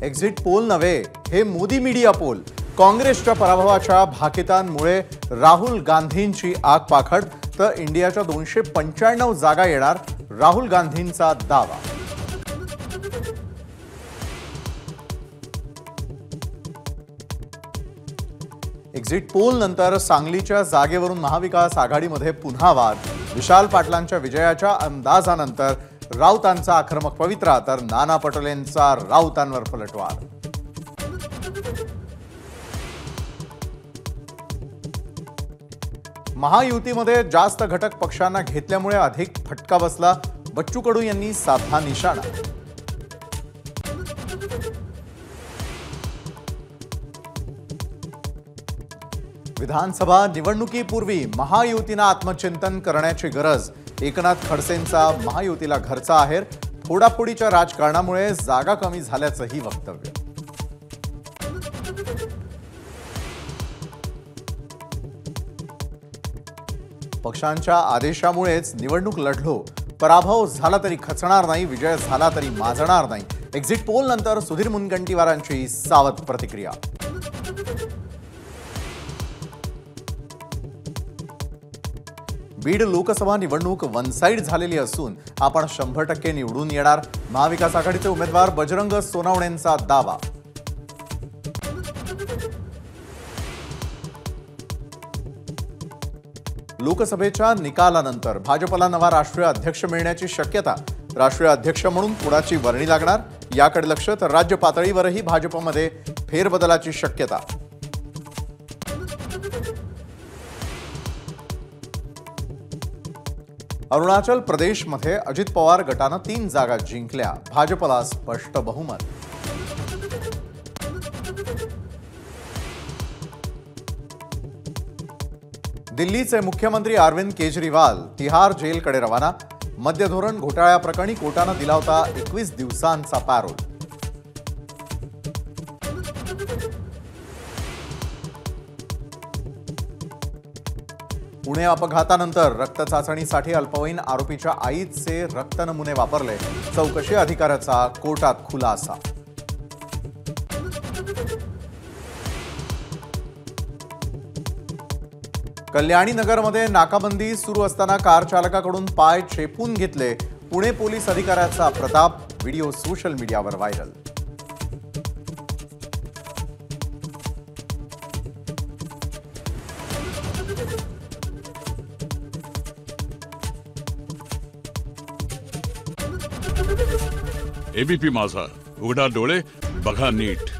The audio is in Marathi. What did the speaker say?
एक्झिट पोल नव्हे, हे मोदी मीडिया पोल. काँग्रेसच्या पराभवाच्या भाकितांमुळे राहुल गांधींची आग पाखड, तर इंडियाच्या 295 जागा येणार, राहुल गांधींचा दावा. एक्झिट पोल नंतर सांगलीच्या जागेवरून महाविकास आघाडीमध्ये पुन्हा वाद. विशाल पाटलांच्या विजयाच्या अंदाजानंतर राऊतांचा आक्रमक पवित्रा, तर नाना पटोलेंचा राऊतांवर पलटवार. महायुतीमध्ये जास्त घटक पक्षांना घेतल्यामुळे अधिक फटका बसला. बच्चू कडू यांनी साधला निशाणा. विधानसभा निवडणुकीपूर्वी महायुतीनं आत्मचिंतन करण्याची गरज. एकनाथ खडसेंचा महायुतीला घरचा आहेर. फोडाफोडीच्या राजकारणामुळे जागा कमी झाल्याचंही वक्तव्य. पक्षांच्या आदेशामुळेच निवडणूक लढलो, पराभव झाला तरी खचणार नाही, विजय झाला तरी माजणार नाही. एक्झिट पोल नंतर सुधीर मुनगंटीवारांची सावध प्रतिक्रिया. बीड लोकसभा निवडणूक वन साइड झालेली असून आपण 100% निवडून येणार, महाविकास आघाडीचे उमेदवार बजरंग सोनवणेंचा दावा. लोकसभेच्या निकालानंतर भाजपला नवा राष्ट्रीय अध्यक्ष मिळण्याची शक्यता. राष्ट्रीय अध्यक्ष म्हणून कुणाची वर्णी लागणार याकडे लक्ष, तर राज्य पातळीवरही भाजपमध्ये फेरबदलाची शक्यता. अरुणाचल प्रदेशमध्ये अजित पवार गटानं 3 जागा जिंकल्या, भाजपला स्पष्ट बहुमत. दिल्लीचे मुख्यमंत्री अरविंद केजरीवाल तिहार जेलकडे रवाना. मद्य धोरण घोटाळ्याप्रकरणी कोर्टानं दिला होता 21 दिवसांचा पॅरोल. पुणे अपघातानंतर रक्त चाचणीसाठी अल्पवयीन आरोपीच्या आईचे रक्त नमुने वापरले, चौकशी अधिकाऱ्याचा कोर्टात खुलासा. कल्याणी नगरमध्ये नाकाबंदी सुरू असताना कार चालकाकडून पाय चेपून घेतले, पुणे पोलीस अधिकाऱ्याचा प्रताप. व्हिडिओ सोशल मीडियावर व्हायरल. एबीपी माझा, उघडा डोळे बघा नीट.